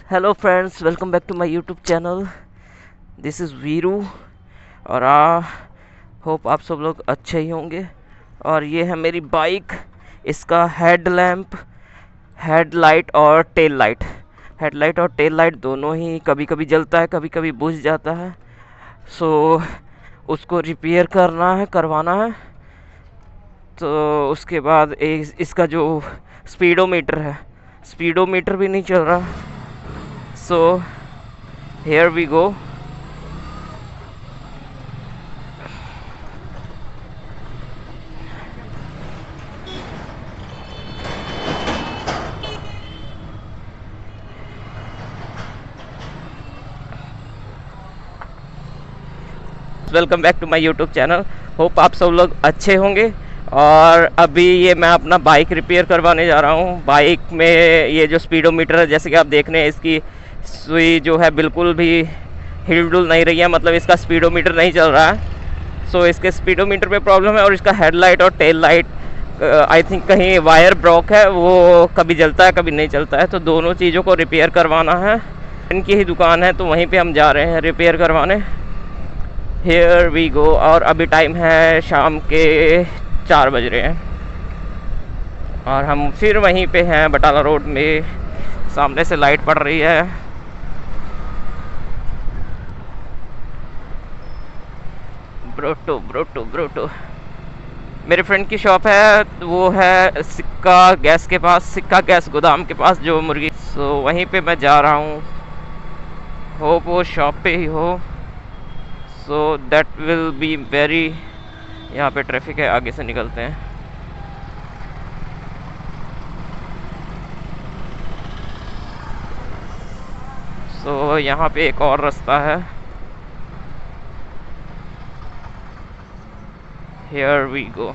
Hello friends, welcome back to my YouTube channel. This is Veeru और hope आप सब लोग अच्छे ही होंगे। और ये है मेरी बाइक। इसका हेडलाइट और टेल लाइट दोनों ही कभी कभी जलता है, कभी कभी बुझ जाता है। सो उसको रिपेयर करवाना है। तो उसके बाद इसका जो स्पीडोमीटर भी नहीं चल रहा। So here we go। Welcome back to my YouTube channel. Hope आप सब लोग अच्छे होंगे। और अभी ये मैं अपना बाइक रिपेयर करवाने जा रहा हूँ। बाइक में ये जो स्पीडोमीटर है, जैसे कि आप देख रहे हैं, इसकी सुई जो है बिल्कुल भी हिल डुल नहीं रही है, मतलब इसका स्पीडोमीटर नहीं चल रहा है। सो इसके स्पीडोमीटर पे प्रॉब्लम है। और इसका हेडलाइट और टेल लाइट आई थिंक कहीं वायर ब्लॉक है, वो कभी जलता है कभी नहीं चलता है। तो दोनों चीज़ों को रिपेयर करवाना है। इनकी ही दुकान है तो वहीं पे हम जा रहे हैं रिपेयर करवाने। Here we go. और अभी टाइम है शाम के 4 बज रहे हैं और हम फिर वहीं पे हैं बटाला रोड में। सामने से लाइट पड़ रही है। ब्रोटो मेरे फ्रेंड की शॉप है, वो है सिक्का गैस गोदाम के पास जो मुर्गी। सो वहीं पे मैं जा रहा हूँ। होप वो शॉप पे ही हो। So that will be very. यहाँ पे ट्रैफिक है, आगे से निकलते हैं। सो यहाँ पे एक और रास्ता है। Here we go।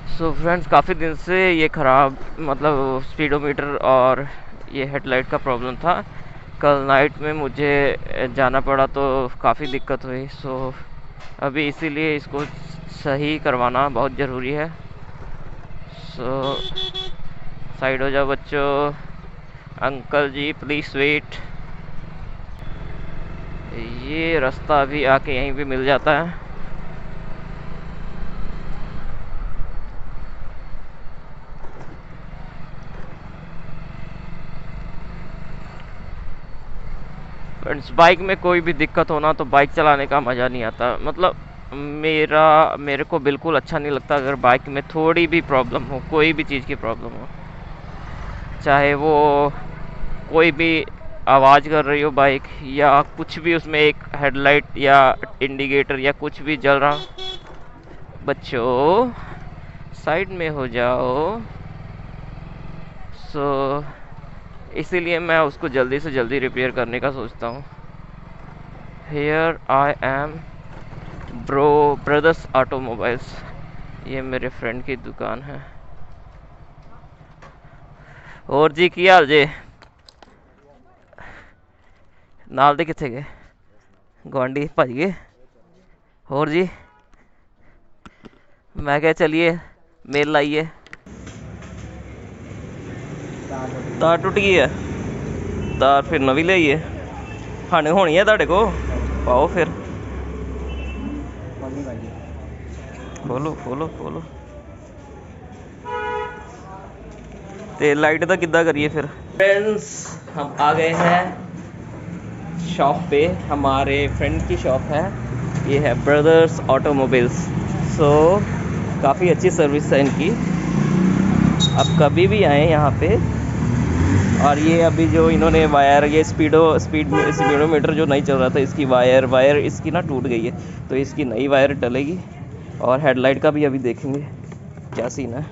So friends, काफ़ी दिन से ये ख़राब, मतलब स्पीडोमीटर और ये हेडलाइट का प्रॉब्लम था। कल नाइट में मुझे जाना पड़ा तो काफ़ी दिक्कत हुई। सो अभी इसीलिए इसको सही करवाना बहुत ज़रूरी है। सो साइड हो जाओ बच्चों। Uncle ji please wait. ये रास्ता अभी आके यहीं पे मिल जाता है। फ्रेंड्स, बाइक में कोई भी दिक्कत होना तो बाइक चलाने का मज़ा नहीं आता। मतलब मेरे को बिल्कुल अच्छा नहीं लगता अगर बाइक में थोड़ी भी प्रॉब्लम हो, कोई भी चीज़ की प्रॉब्लम हो। चाहे वो कोई भी आवाज़ कर रही हो बाइक, या कुछ भी उसमें एक हेडलाइट या इंडिकेटर या कुछ भी जल रहा। बच्चों साइड में हो जाओ। सो इसीलिए मैं उसको जल्दी से जल्दी रिपेयर करने का सोचता हूँ। Here I am brothers automobiles. ये मेरे फ्रेंड की दुकान है। और जी की हाल जे? नाल दे किथे गए? गुआंढी भज गए। और जी मैं क्या, चलिए मेल लाइए। तार टुट गई है। तार फिर नवी ले आइए। हाने होनी है ਤੁਹਾਡੇ को? पाओ फिर। खोलो खोलो खोलो। तो लाइट का किद्दां करिए फिर? फ्रेंड्स, हम आ गए हैं शॉप पे। हमारे फ्रेंड की शॉप है। ये है ब्रदर्स ऑटोमोबाइल्स। सो काफ़ी अच्छी सर्विस है इनकी। आप कभी भी आए यहाँ पे। और ये अभी जो इन्होंने वायर, ये स्पीडोमीटर जो नहीं चल रहा था, इसकी वायर इसकी ना टूट गई है। तो इसकी नई वायर डलेगी। और हेडलाइट का भी अभी देखेंगे क्या सीन है।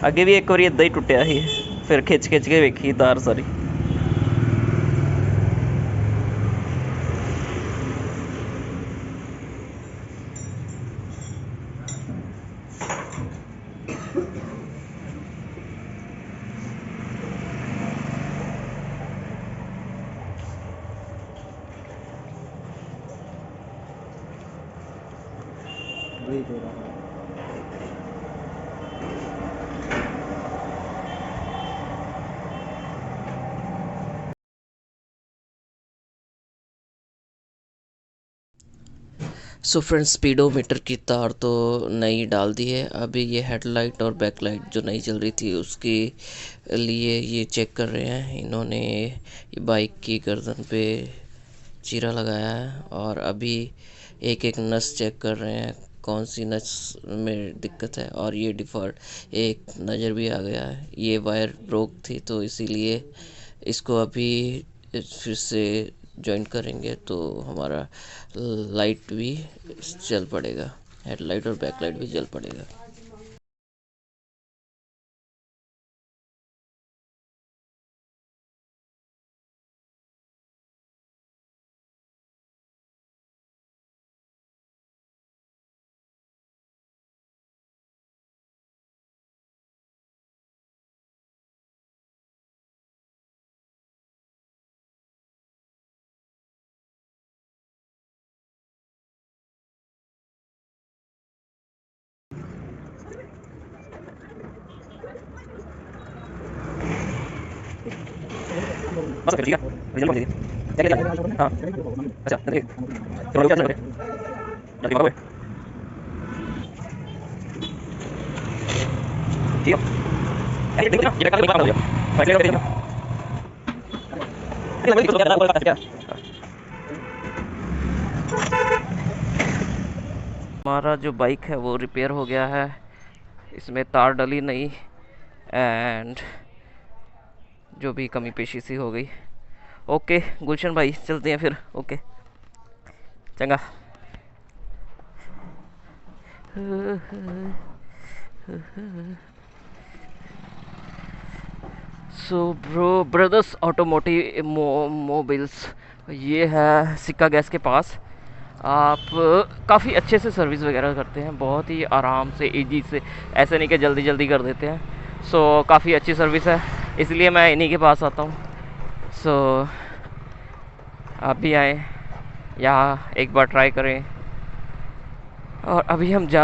ਅੱਗੇ ਵੀ ਇੱਕ ਵਾਰੀ ਇਦਾਂ ਹੀ ਟੁੱਟਿਆ ਸੀ, ਫਿਰ ਖਿੱਚ ਖਿੱਚ ਕੇ ਵੇਖੀ ਤਾਰ ਸਾਰੀ। सो फ्रेंड्स, स्पीडोमीटर की तार तो नई डाल दी है। अभी ये हेडलाइट और बैकलाइट जो नई चल रही थी उसके लिए ये चेक कर रहे हैं। इन्होंने ये बाइक की गर्दन पे चीरा लगाया है और अभी एक एक नस चेक कर रहे हैं कौन सी नस में दिक्कत है। और ये डिफ़ॉल्ट एक नज़र भी आ गया है। ये वायर ब्रोक थी तो इसीलिए इसको अभी फिर से जॉइंट करेंगे तो हमारा लाइट भी जल पड़ेगा, हेडलाइट और बैकलाइट भी जल पड़ेगा। बस फिर ठीक है, रिजल्ट पहुंच जाएगी। क्या क्या हाँ अच्छा ठीक है, चलो क्या चल रहा है जल्दी भागो ठीक है। देखो ना ये बैक का काम हो गया, फैसले करते हैं ये लगे तो क्या बोल रहा है। हमारा जो बाइक है वो रिपेयर हो गया है, इसमें तार डली नहीं एंड जो भी कमी पेशी सी हो गई। ओके गुलशन भाई, चलते हैं फिर। ओके चंगा। सो ब्रदर्स ऑटोमोटिव मोबिल्स, ये है सिक्का गैस के पास। आप काफ़ी अच्छे से सर्विस वगैरह करते हैं, बहुत ही आराम से इजी से, ऐसे नहीं कि जल्दी जल्दी कर देते हैं। सो काफ़ी अच्छी सर्विस है, इसलिए मैं इन्हीं के पास आता हूँ। सो आप भी आएँ, यहाँ एक बार ट्राई करें। और अभी हम जा